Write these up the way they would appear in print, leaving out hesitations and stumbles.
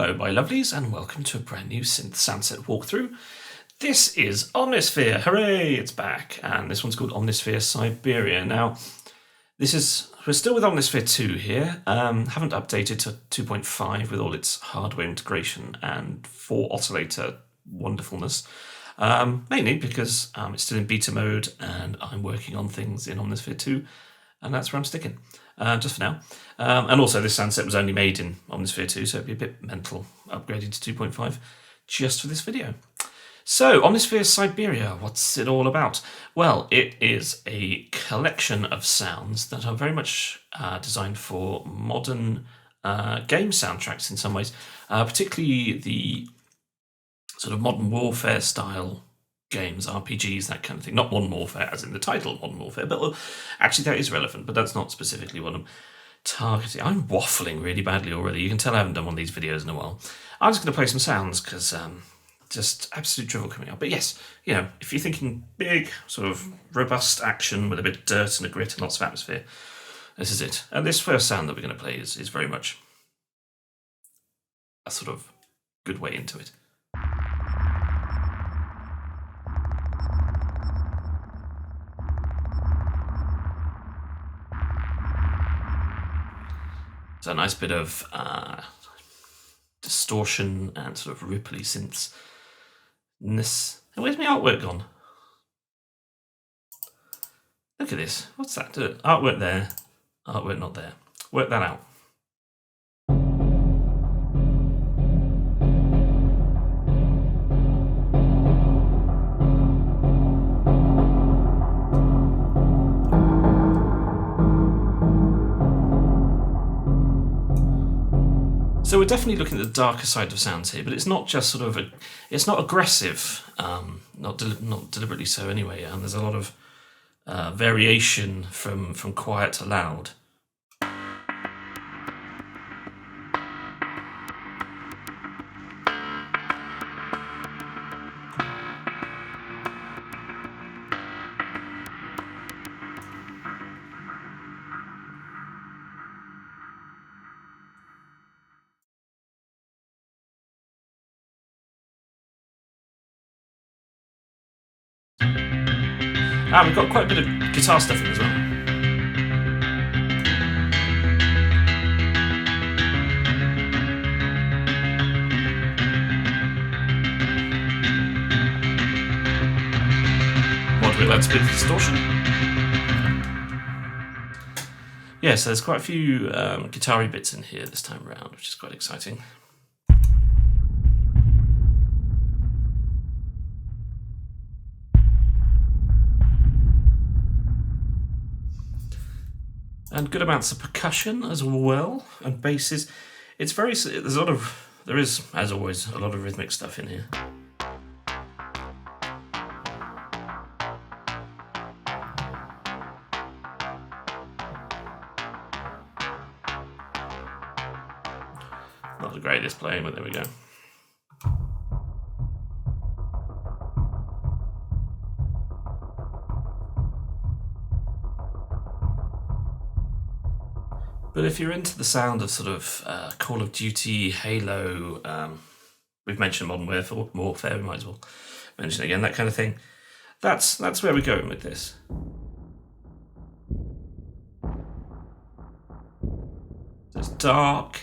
Hello my lovelies and welcome to a brand new synth soundset walkthrough. This is Omnisphere, hooray, it's back, and this one's called Omnisphere Cyberia. Now, we're still with Omnisphere 2 here, haven't updated to 2.5 with all its hardware integration and 4 oscillator wonderfulness, mainly because it's still in beta mode and I'm working on things in Omnisphere 2, and that's where I'm sticking. Just for now. And also this soundset was only made in Omnisphere 2, so it'd be a bit mental upgrading to 2.5 just for this video. So, Omnisphere Cyberia, what's it all about? Well, it is a collection of sounds that are very much designed for modern game soundtracks in some ways, particularly the sort of modern warfare style games, RPGs, that kind of thing. Not Modern Warfare, as in the title Modern Warfare, but actually that is relevant, but that's not specifically what I'm targeting. I'm waffling really badly already. You can tell I haven't done one of these videos in a while. I'm just going to play some sounds, because just absolute drivel coming out. But yes, you know, if you're thinking big, sort of robust action with a bit of dirt and a grit and lots of atmosphere, this is it. And this first sound that we're going to play is very much a sort of good way into it. So a nice bit of distortion and sort of ripply synths. Where's my artwork gone? Look at this. What's that? Artwork there, artwork not there. Work that out. So we're definitely looking at the darker side of sounds here, but it's not just sort of it's not aggressive, not deliberately so anyway. And there's a lot of variation from quiet to loud. We've got quite a bit of guitar stuff in as well. What, with that bit of distortion? Yeah, so there's quite a few guitar-y bits in here this time around, which is quite exciting. And good amounts of percussion as well, and basses. It's very, there is, as always, a lot of rhythmic stuff in here. Not the greatest playing, but there we go. But if you're into the sound of sort of Call of Duty, Halo, we've mentioned Modern Warfare, we might as well mention it again, that kind of thing, that's where we're going with this. It's dark,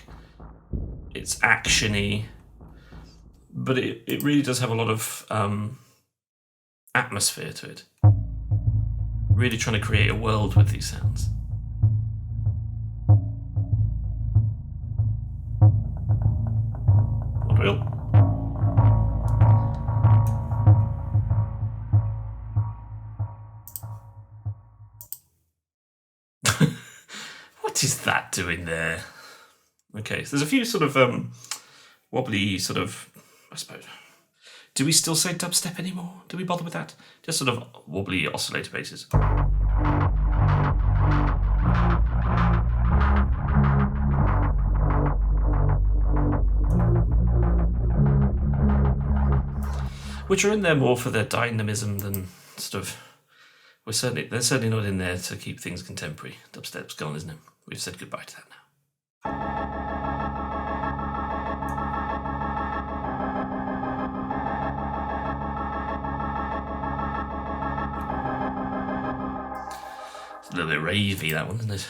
it's actiony, but it really does have a lot of atmosphere to it. Really trying to create a world with these sounds. What is that doing there? Okay, so there's a few sort of wobbly sort of, I suppose. Do we still say dubstep anymore? Do we bother with that? Just sort of wobbly oscillator basses. Which are in there more for their dynamism than sort of. They're certainly not in there to keep things contemporary. Dubstep's gone, isn't it? We've said goodbye to that now. A little bit ravey, that one, isn't it?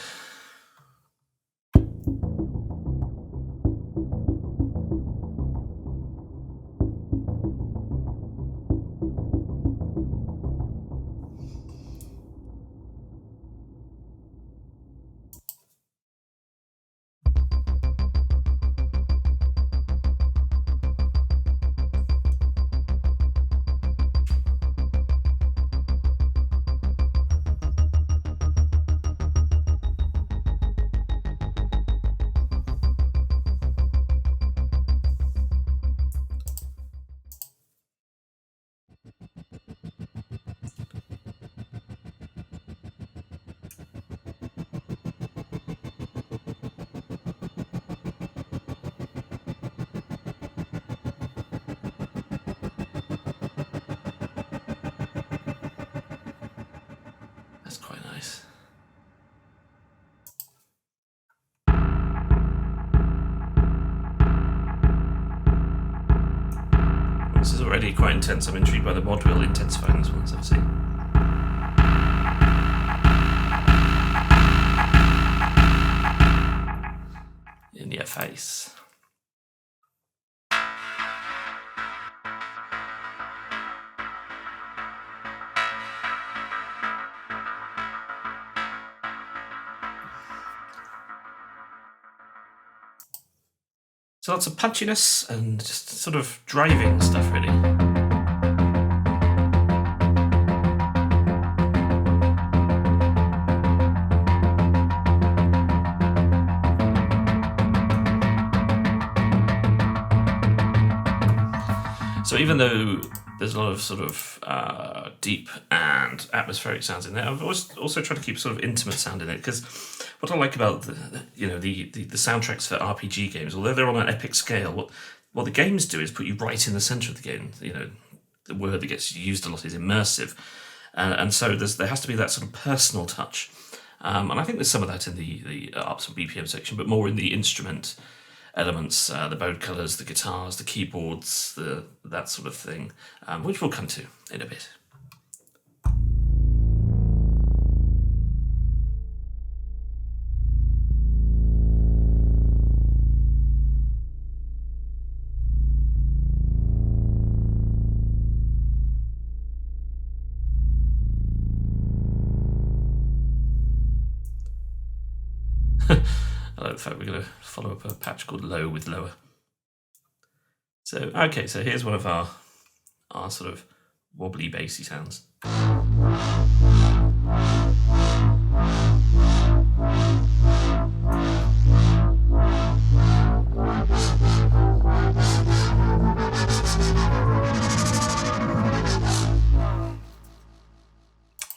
That's quite nice. This is already quite intense. I'm intrigued by the mod wheel intensifying this one, as I've seen. In your face. So lots of punchiness and just sort of driving stuff, really. So even though there's a lot of sort of deep and atmospheric sounds in there, I've also tried to keep sort of intimate sound in it, because what I like about the soundtracks for RPG games, although they're on an epic scale, what the games do is put you right in the centre of the game. You know, the word that gets used a lot is immersive, and so there has to be that sort of personal touch, and I think there's some of that in the ups and BPM section, but more in the instrument elements, the bowed colours, the guitars, the keyboards, that sort of thing, which we'll come to in a bit. I like the fact we're going to follow up a patch called Low with Lower. So, okay, so here's one of our sort of wobbly bassy sounds.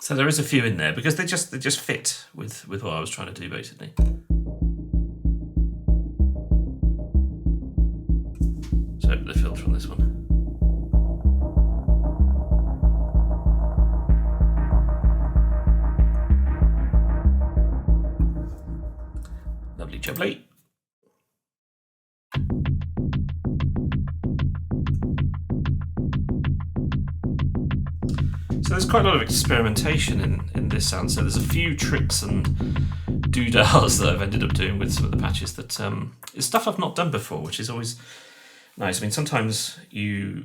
So there is a few in there because they just fit with what I was trying to do, basically. So the filter on this one. Lovely jubbly. So there's quite a lot of experimentation in this sound. So there's a few tricks and doodahs that I've ended up doing with some of the patches that is stuff I've not done before, which is always nice. I mean, sometimes you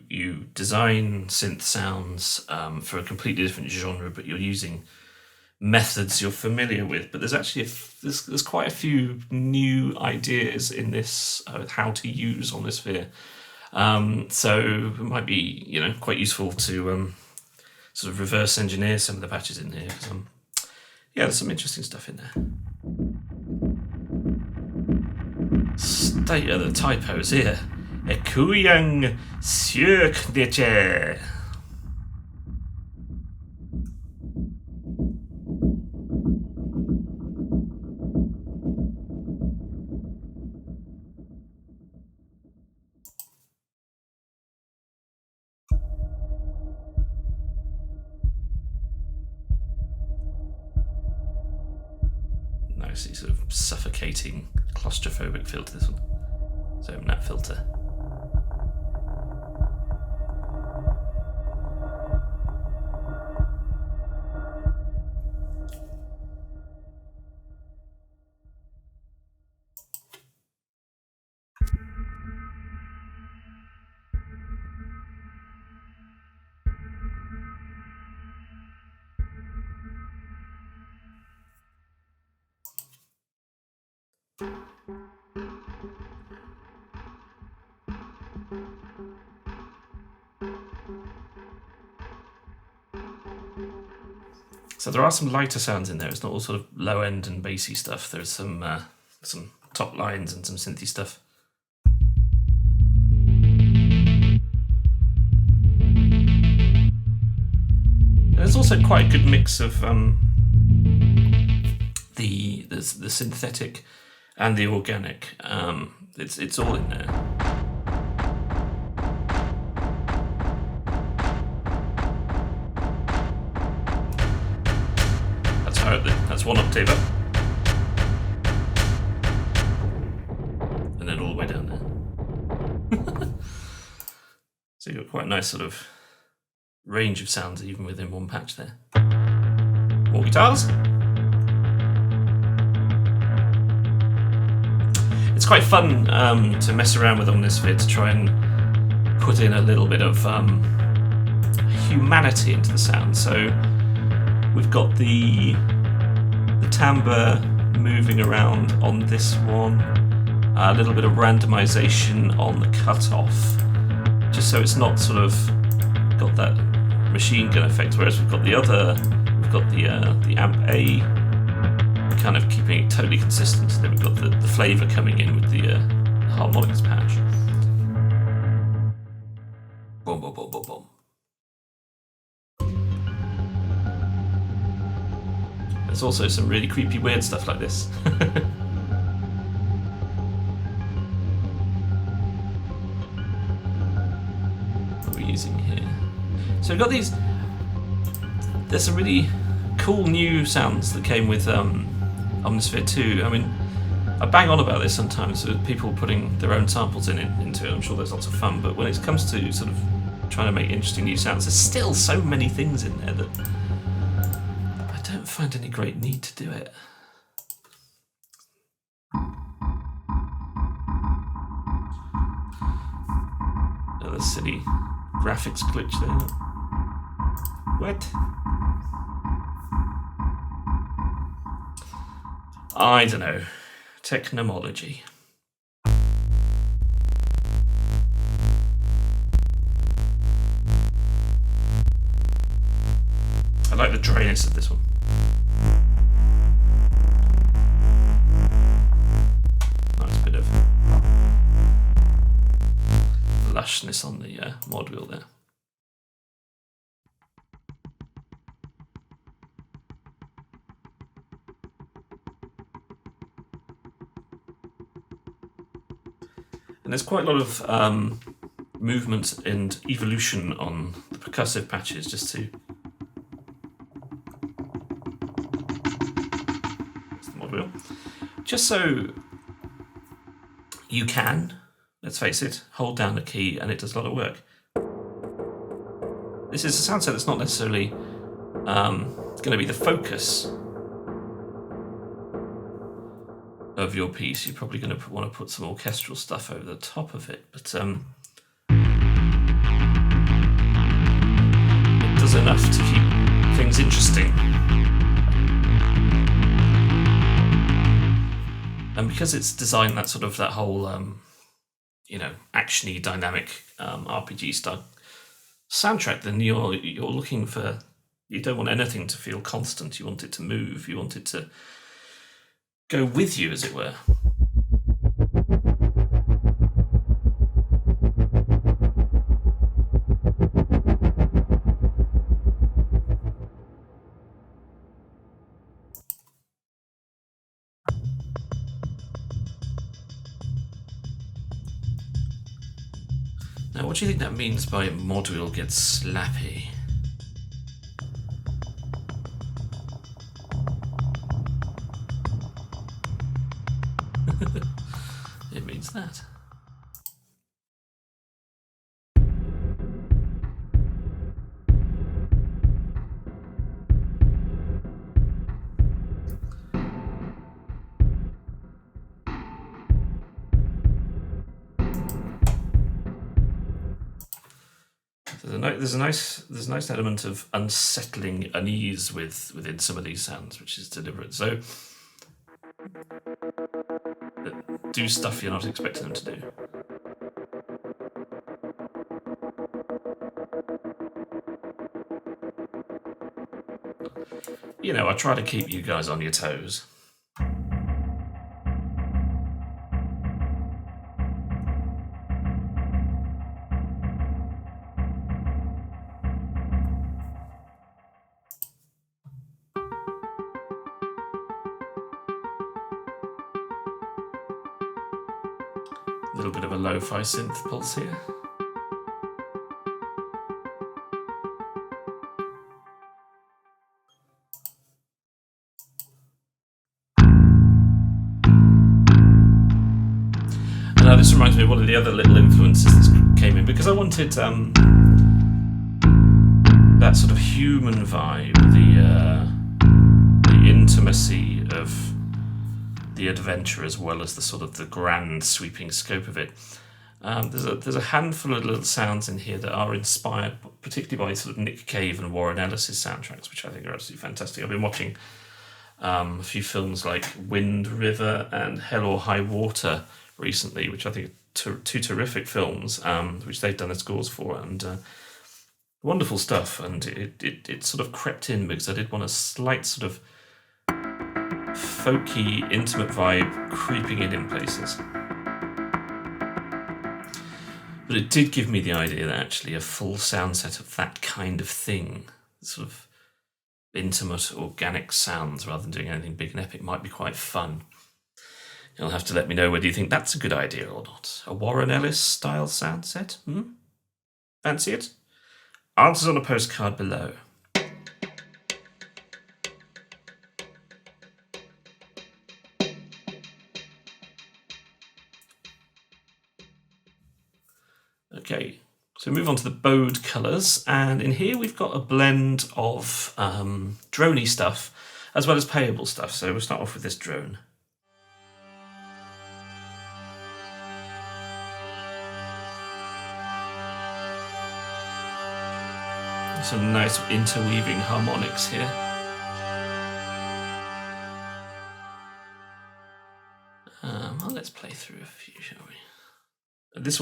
design synth sounds for a completely different genre, but you're using methods you're familiar with. But there's actually there's quite a few new ideas in this how to use Omnisphere. So it might be quite useful to sort of reverse engineer some of the patches in here. There's some interesting stuff in there. State of the typos here. Ekuyang Syukneche. Nicely sort of suffocating, claustrophobic feel to this one. So that filter. So there are some lighter sounds in there. It's not all sort of low end and bassy stuff. There's some top lines and some synthy stuff. There's also quite a good mix of the synthetic and the organic. It's all in there. That's one octave up, and then all the way down there. So you've got quite a nice sort of range of sounds even within one patch there. More guitars. It's quite fun to mess around with Omnisphere to try and put in a little bit of humanity into the sound. So we've got the timbre moving around on this one, a little bit of randomization on the cutoff, just so it's not sort of got that machine gun effect, whereas we've got the amp A kind of keeping it totally consistent. Then we've got the flavour coming in with the harmonics patch. Boom, boom, boom, boom, boom. There's also some really creepy, weird stuff like this. What are we using here? So we've got these. There's some really cool new sounds that came with Omnisphere 2. I mean, I bang on about this sometimes with people putting their own samples into it. I'm sure there's lots of fun, but when it comes to sort of trying to make interesting new sounds, there's still so many things in there that I don't find any great need to do it. Another silly graphics glitch there. What? I don't know. Technomology. I like the dryness of this one. Nice bit of lushness on the mod wheel there. And there's quite a lot of movement and evolution on the percussive patches, just to just so you can, let's face it, hold down the key and it does a lot of work. This is a sound set that's not necessarily going to be the focus of your piece. You're probably going to want to put some orchestral stuff over the top of it, but it does enough to keep things interesting. And because it's designed that whole, actiony, dynamic RPG style soundtrack, then you're looking for. You don't want anything to feel constant. You want it to move. You want it to go with you, as it were. Now, what do you think that means by module gets slappy? It means that. There's a nice element of unsettling unease within some of these sounds, which is deliberate. So do stuff you're not expecting them to do. You know, I try to keep you guys on your toes. A little bit of a lo-fi synth pulse here. And now this reminds me of one of the other little influences that came in, because I wanted that sort of human vibe, the intimacy of the adventure, as well as the sort of the grand sweeping scope of it. There's a handful of little sounds in here that are inspired particularly by sort of Nick Cave and Warren Ellis's soundtracks, which I think are absolutely fantastic. I've been watching a few films like Wind River and Hell or High Water recently, which I think are two terrific films, which they've done the scores for, and wonderful stuff. And it sort of crept in because I did want a slight sort of folky, intimate vibe creeping in places. But it did give me the idea that actually a full sound set of that kind of thing, sort of intimate, organic sounds, rather than doing anything big and epic, might be quite fun. You'll have to let me know whether you think that's a good idea or not. A Warren Ellis style sound set? Fancy it? Answers on a postcard below. Okay, so move on to the bowed colours, and in here we've got a blend of droney stuff as well as playable stuff. So we'll start off with this drone. Some nice interweaving harmonics here. Well, let's play through a few, shall we? This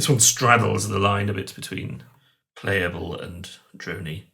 one straddles the line a bit between playable and droney.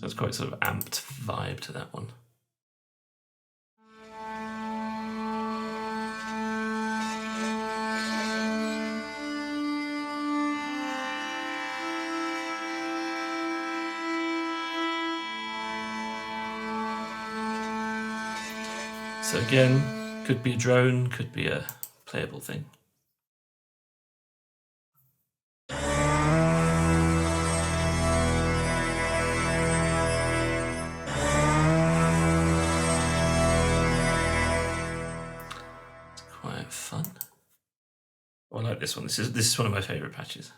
It's quite sort of amped vibe to that one. So again, could be a drone, could be a playable thing. Fun. Oh, I like this one. This is one of my favourite patches.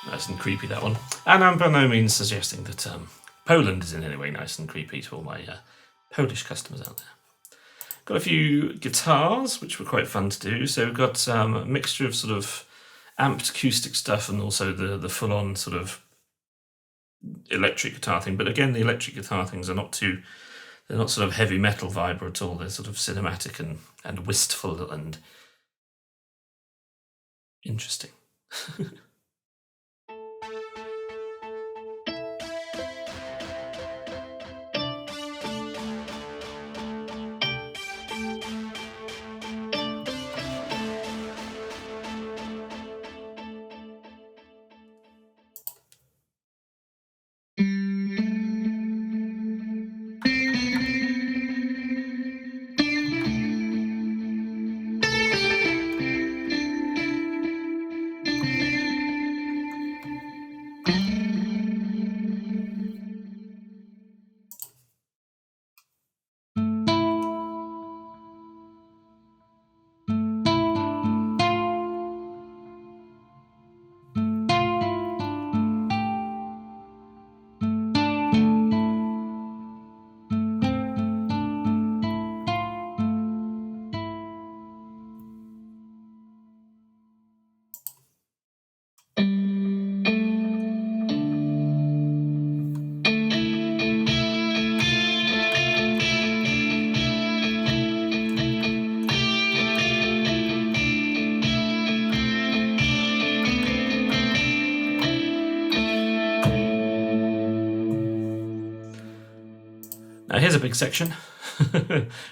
Nice and creepy, that one. And I'm by no means suggesting that Poland is in any way nice and creepy to all my Polish customers out there. Got a few guitars, which were quite fun to do. So we've got a mixture of sort of amped acoustic stuff and also the full-on sort of electric guitar thing. But again, the electric guitar things are they're not sort of heavy metal vibe at all. They're sort of cinematic and wistful and interesting. a big section.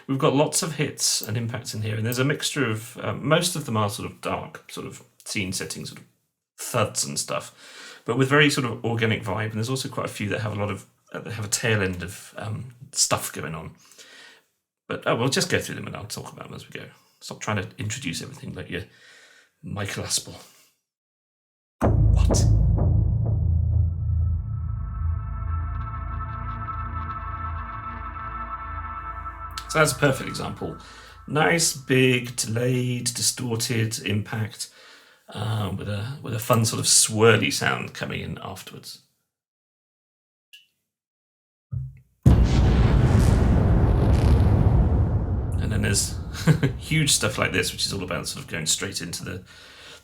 We've got lots of hits and impacts in here, and there's a mixture of most of them are sort of dark, sort of scene setting, sort of thuds and stuff, but with very sort of organic vibe. And there's also quite a few that have a lot of have a tail end of stuff going on. But we'll just go through them and I'll talk about them as we go. Stop trying to introduce everything like you're Michael Aspel. What? So that's a perfect example. Nice, big, delayed, distorted impact with a fun sort of swirly sound coming in afterwards. And then there's huge stuff like this, which is all about sort of going straight into the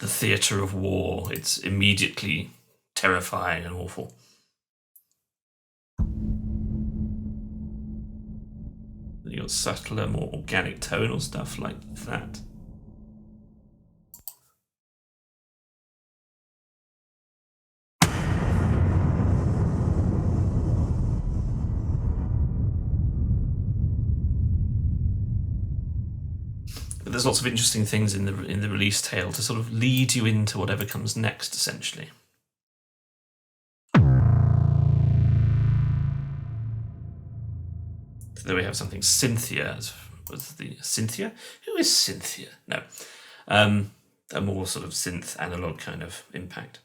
theatre of war. It's immediately terrifying and awful. Then you got subtler, more organic tonal stuff like that. But there's lots of interesting things in the release tale to sort of lead you into whatever comes next, essentially. So there we have something Cynthia. Was the Cynthia? Who is Cynthia? No, a more sort of synth analog kind of impact.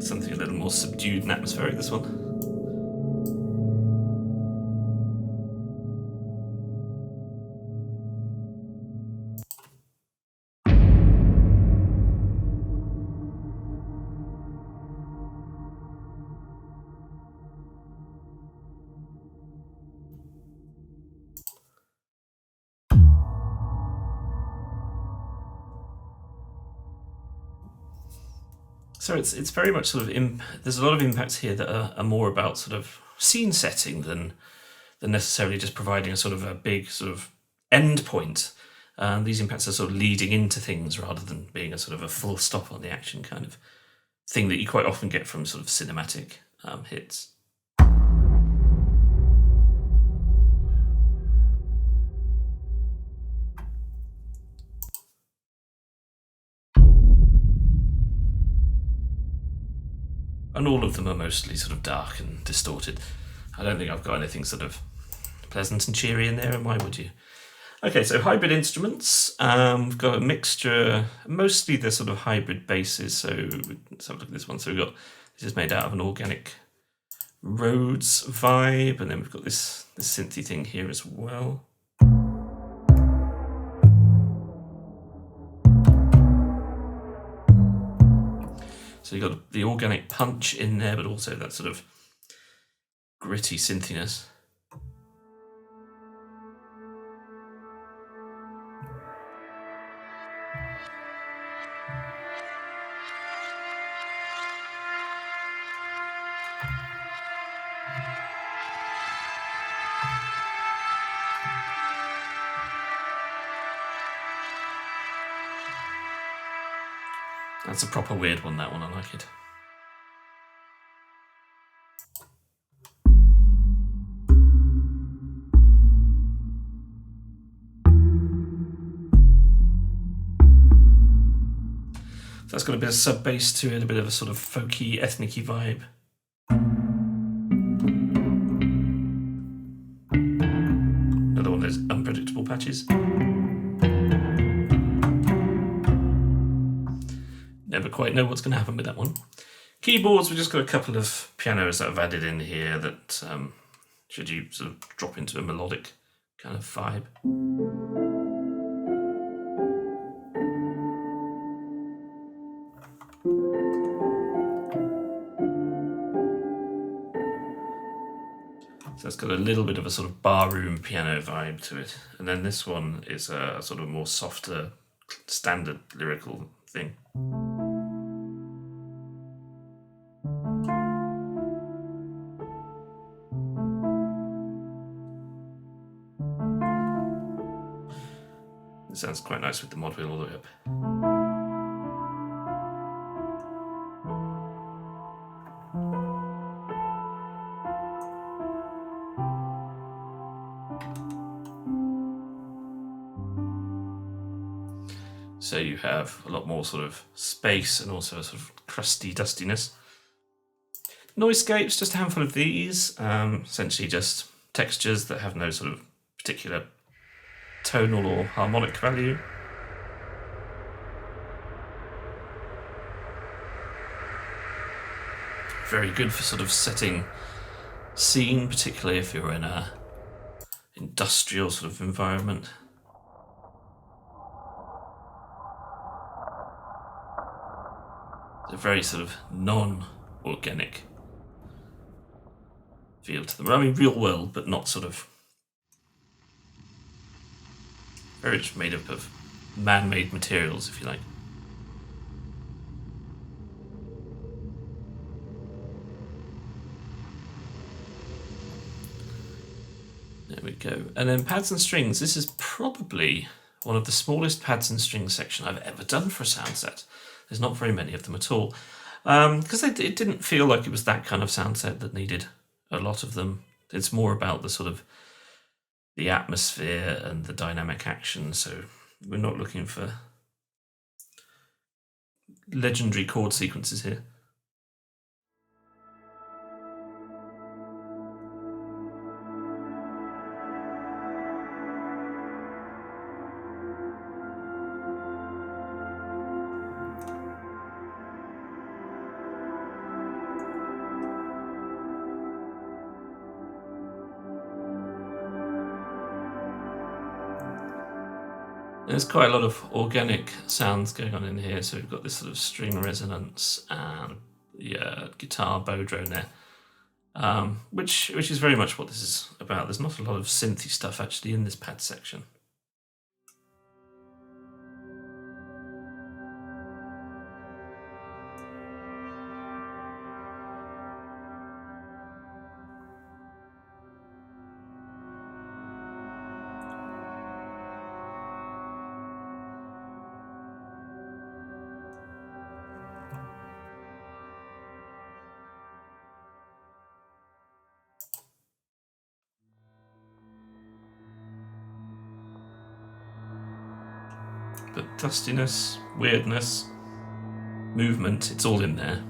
Something a little more subdued and atmospheric, this one. So it's very much sort of there's a lot of impacts here that are more about sort of scene setting than necessarily just providing a sort of a big sort of end point. These impacts are sort of leading into things rather than being a sort of a full stop on the action kind of thing that you quite often get from sort of cinematic hits. And all of them are mostly sort of dark and distorted. I don't think I've got anything sort of pleasant and cheery in there, and why would you? Okay, so hybrid instruments. We've got a mixture, mostly they're sort of hybrid basses. So let's have a look at this one. So we've got, this is made out of an organic Rhodes vibe, and then we've got this synthy thing here as well. So you've got the organic punch in there, but also that sort of gritty synthiness. That's a proper weird one, that one, I like it. So that's got a bit of sub bass to it, a bit of a sort of folky, ethnic-y vibe. Another one of those unpredictable patches. Never quite know what's going to happen with that one. Keyboards, we've just got a couple of pianos that I've added in here that should you sort of drop into a melodic kind of vibe. So it's got a little bit of a sort of barroom piano vibe to it. And then this one is a sort of more softer, standard lyrical thing. sounds quite nice with the mod wheel all the way up. So you have a lot more sort of space and also a sort of crusty dustiness. Noiseescapes, just a handful of these, essentially just textures that have no sort of particular tonal or harmonic value. Very good for sort of setting scene, particularly if you're in a industrial sort of environment. A very sort of non-organic feel to them. I mean, real world, but not sort of very much made up of man-made materials, if you like. There we go. And then pads and strings. This is probably one of the smallest pads and strings section I've ever done for a sound set. There's not very many of them at all. Because it didn't feel like it was that kind of sound set that needed a lot of them. It's more about the sort of the atmosphere and the dynamic action. So we're not looking for legendary chord sequences here. There's quite a lot of organic sounds going on in here. So we've got this sort of string resonance and guitar bow drone there, which is very much what this is about. There's not a lot of synthy stuff actually in this pad section. But dustiness, weirdness, movement, it's all in there.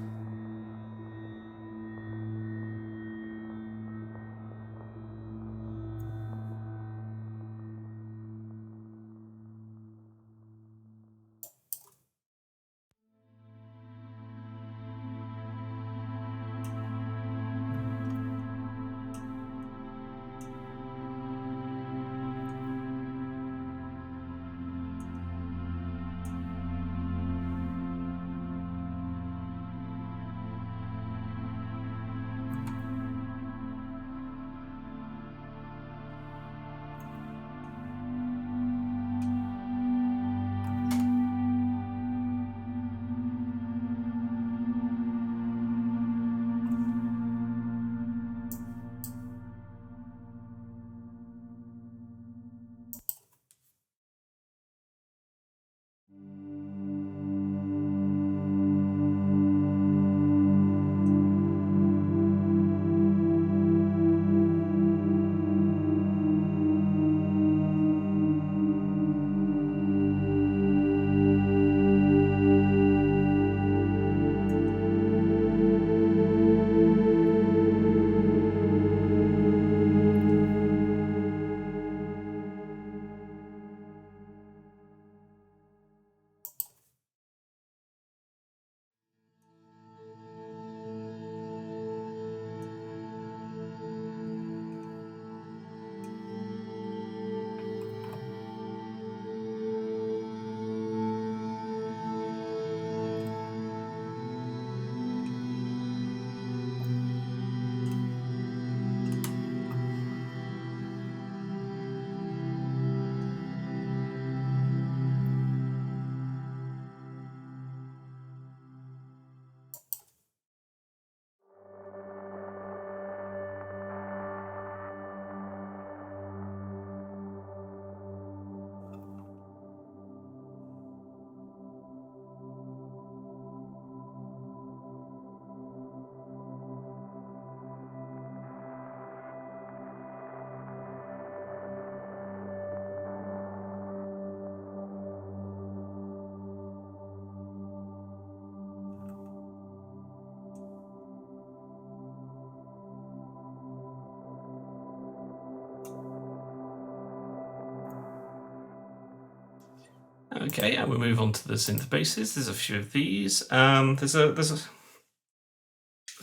Okay, and we move on to the synth basses. There's a few of these. There's a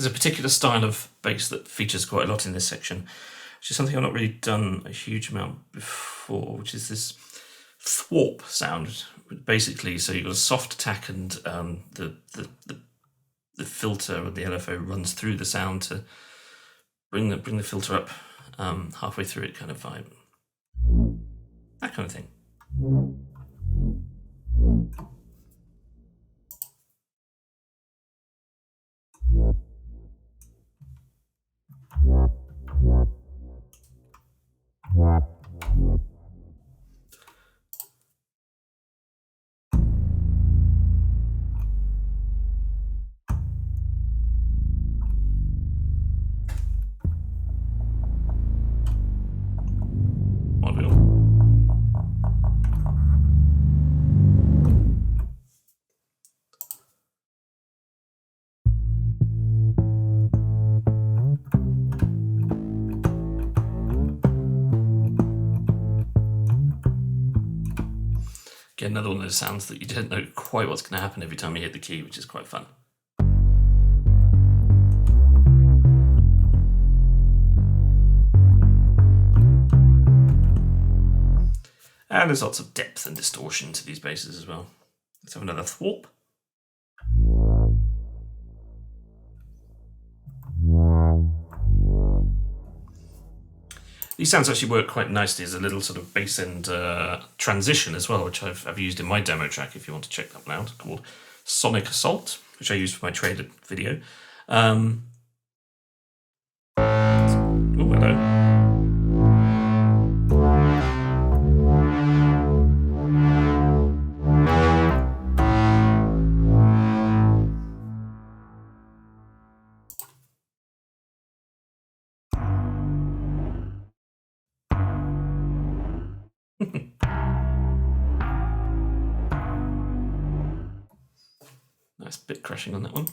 particular style of bass that features quite a lot in this section, which is something I've not really done a huge amount before, which is this thwarp sound. Basically, so you've got a soft attack, and the filter or the LFO runs through the sound to bring the filter up halfway through it, kind of vibe. That kind of thing. Get another one of those sounds that you don't know quite what's going to happen every time you hit the key, which is quite fun. And there's lots of depth and distortion to these basses as well. Let's have another thwarp. These sounds actually work quite nicely as a little sort of bass end transition as well, which I've used in my demo track if you want to check that one out, called Sonic Assault, which I used for my trailer video. Oh, hello. Nice bit crashing on that one.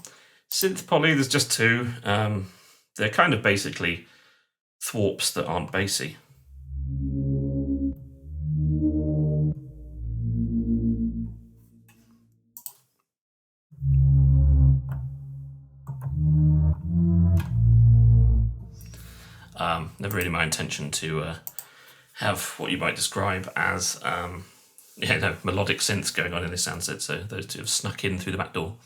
Synth poly, there's just two. They're kind of basically thwarps that aren't bassy. Never really my intention to have what you might describe as melodic synths going on in this sound set, so those two have snuck in through the back door.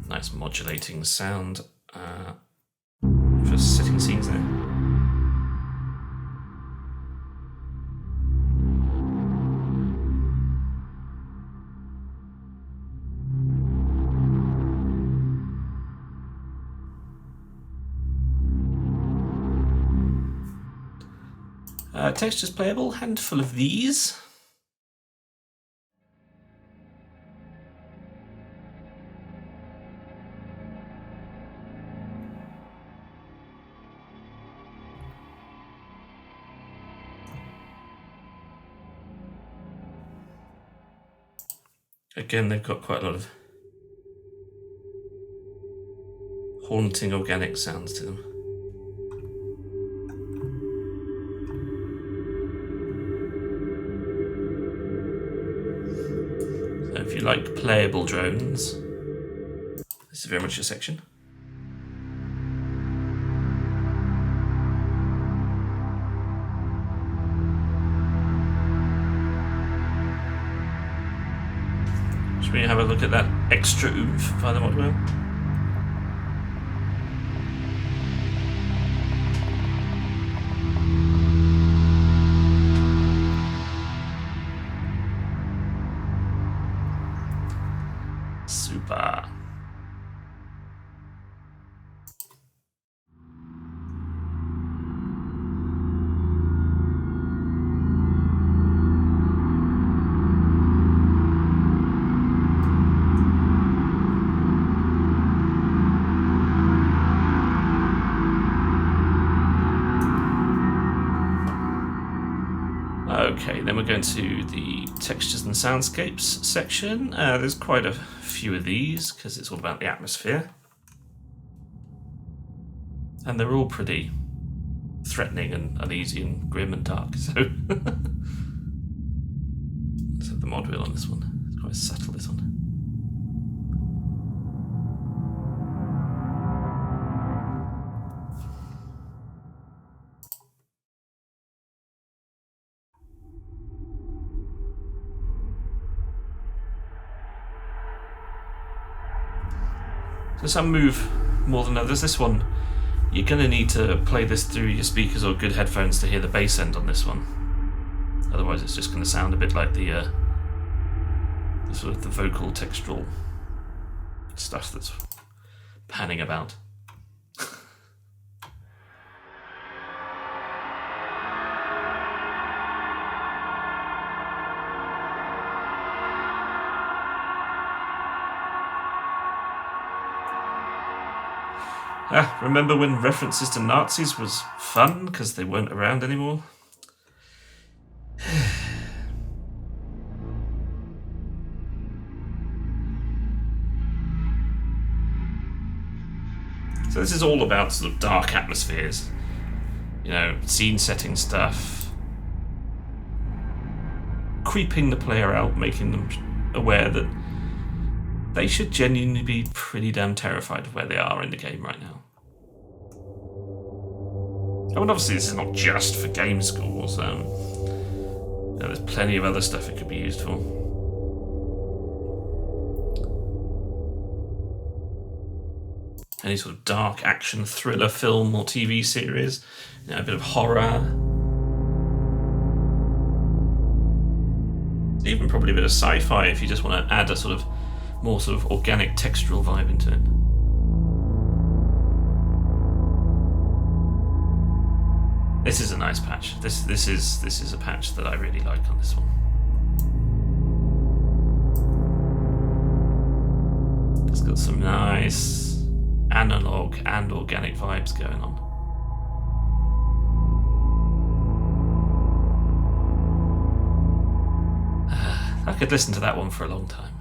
Nice modulating sound for setting scenes there. Textures playable, handful of these. Again, they've got quite a lot of haunting organic sounds to them. So if you like playable drones, this is very much your section. Should we have a look at that extra oomph via the mod wheel? Super. Okay, then we're going to the textures and soundscapes section. There's quite a few of these because it's all about the atmosphere. And they're all pretty threatening and uneasy and grim and dark, so let's have the mod wheel on this one. It's quite subtle, this one. So some move more than others. This one, you're going to need to play this through your speakers or good headphones to hear the bass end on this one. Otherwise it's just going to sound a bit like the sort of the vocal textural stuff that's panning about. Remember when references to Nazis was fun because they weren't around anymore? So this is all about sort of dark atmospheres, you know, scene setting stuff, creeping the player out, making them aware that they should genuinely be pretty damn terrified of where they are in the game right now. Oh, and obviously this is not just for game schools. You know, there's plenty of other stuff it could be used for. Any sort of dark action thriller film or TV series, you know, a bit of horror. Even probably a bit of sci-fi if you just want to add a sort of more sort of organic textural vibe into it. This is a nice patch. This is a patch that I really like on this one. It's got some nice analog and organic vibes going on. I could listen to that one for a long time.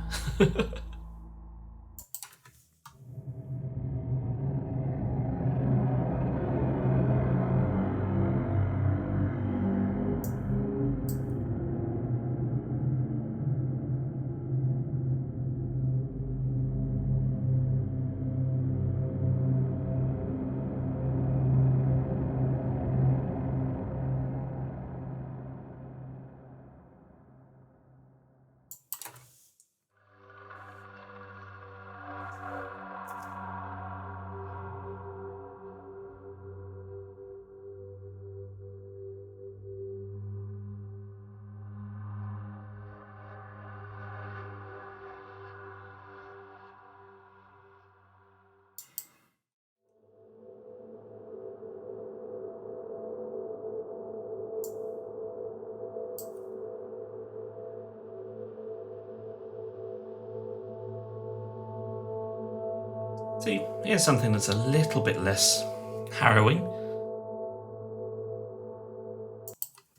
See, here's something that's a little bit less harrowing,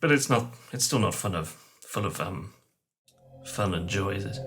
but it's still not full of fun and joy, is it?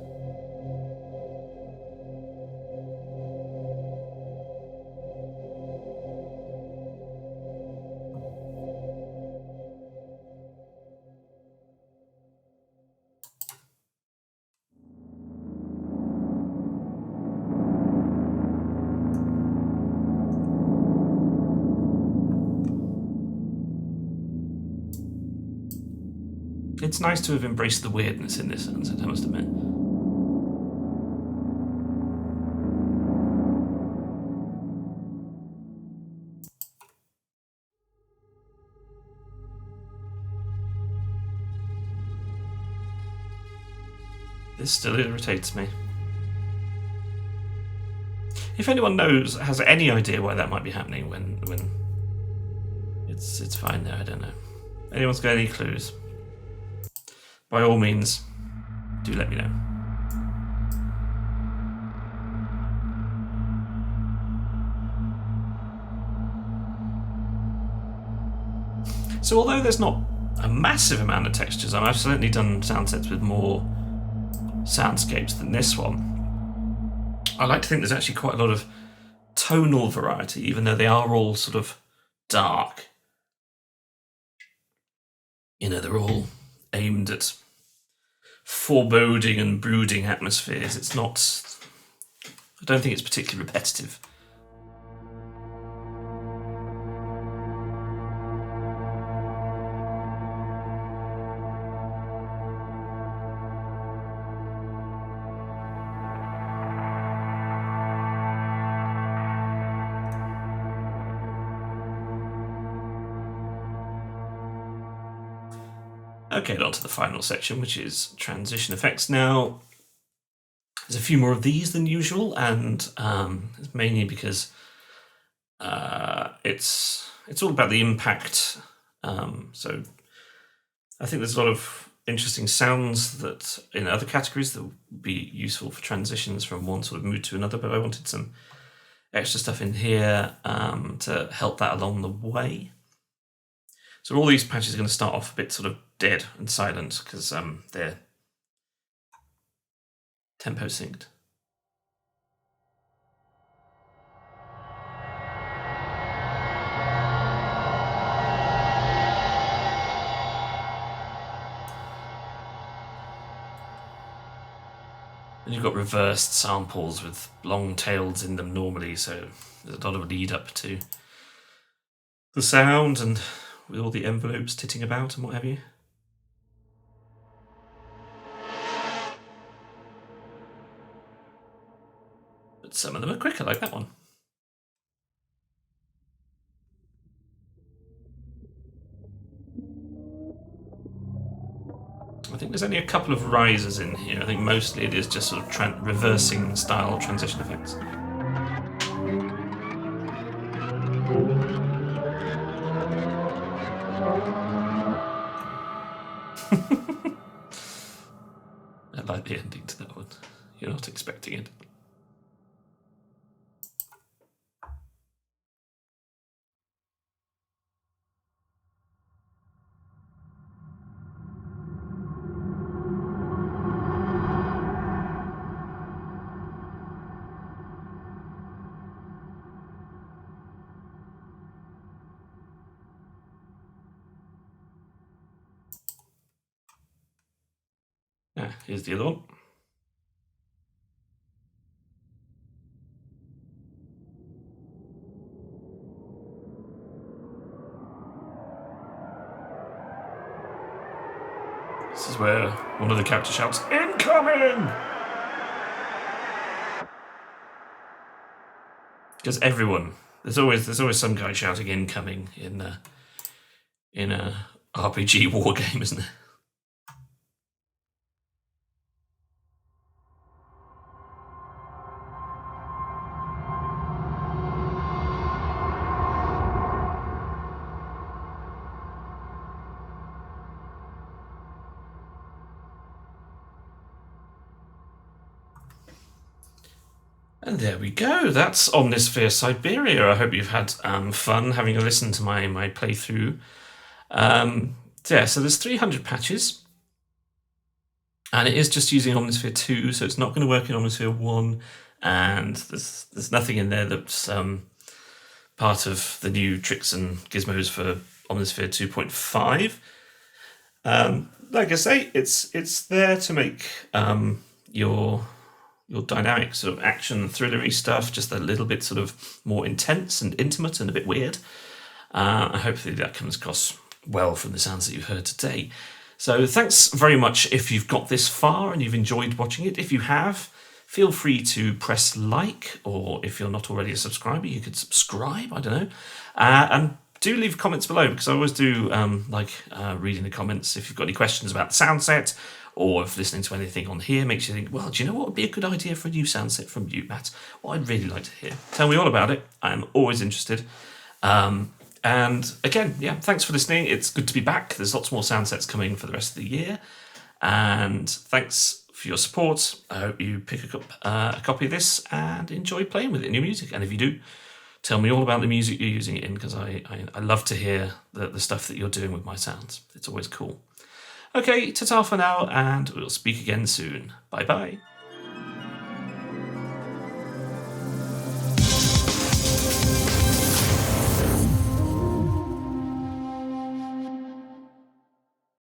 It's nice to have embraced the weirdness in this, I must admit. This still irritates me. If anyone has any idea why that might be happening when it's fine there, I don't know. Anyone's got any clues? By all means, do let me know. So although there's not a massive amount of textures. I've certainly done sound sets with more soundscapes than this one. I like to think there's actually quite a lot of tonal variety, even though they are all sort of dark. You know, they're all aimed at foreboding and brooding atmospheres. It's not... I don't think it's particularly repetitive. Okay, on to the final section, which is transition effects. Now, there's a few more of these than usual, and it's mainly because it's all about the impact. So I think there's a lot of interesting sounds that in other categories that would be useful for transitions from one sort of mood to another, but I wanted some extra stuff in here to help that along the way. So all these patches are going to start off a bit sort of dead and silent because they're tempo synced. And you've got reversed samples with long tails in them normally, so there's a lot of lead up to the sound and with all the envelopes titting about and what have you. But some of them are quicker, like that one. I think there's only a couple of risers in here. I think mostly it is just sort of reversing style transition effects. I like the ending to that one. You're not expecting it. Here's the other one. This is where one of the characters shouts, "Incoming!" Because everyone, there's always some guy shouting "incoming" in a RPG war game, isn't there? And there we go. That's Omnisphere Cyberia. I hope you've had fun having a listen to my playthrough. So there's 300 patches. And it is just using Omnisphere 2, so it's not going to work in Omnisphere 1. And there's nothing in there that's part of the new tricks and gizmos for Omnisphere 2.5. Like I say, it's there to make your dynamic sort of action thrillery stuff just a little bit sort of more intense and intimate and a bit weird. Hopefully that comes across well from the sounds that you've heard today. So thanks very much if you've got this far and you've enjoyed watching it. If you have, feel free to press like, or if you're not already a subscriber, you could subscribe, I don't know. And do leave comments below, because I always do like reading the comments. If you've got any questions about the sound set, or if listening to anything on here makes you think, well, do you know what would be a good idea for a new sound set from you, Matt? Well, I'd really like to hear. Tell me all about it. I'm always interested. And again, yeah, thanks for listening. It's good to be back. There's lots more sound sets coming for the rest of the year. And thanks for your support. I hope you pick up a copy of this and enjoy playing with it in your music. And if you do, Tell me all about the music you're using it in, because I love to hear the stuff that you're doing with my sounds. It's always cool. Okay, ta-ta for now, and we'll speak again soon. Bye-bye.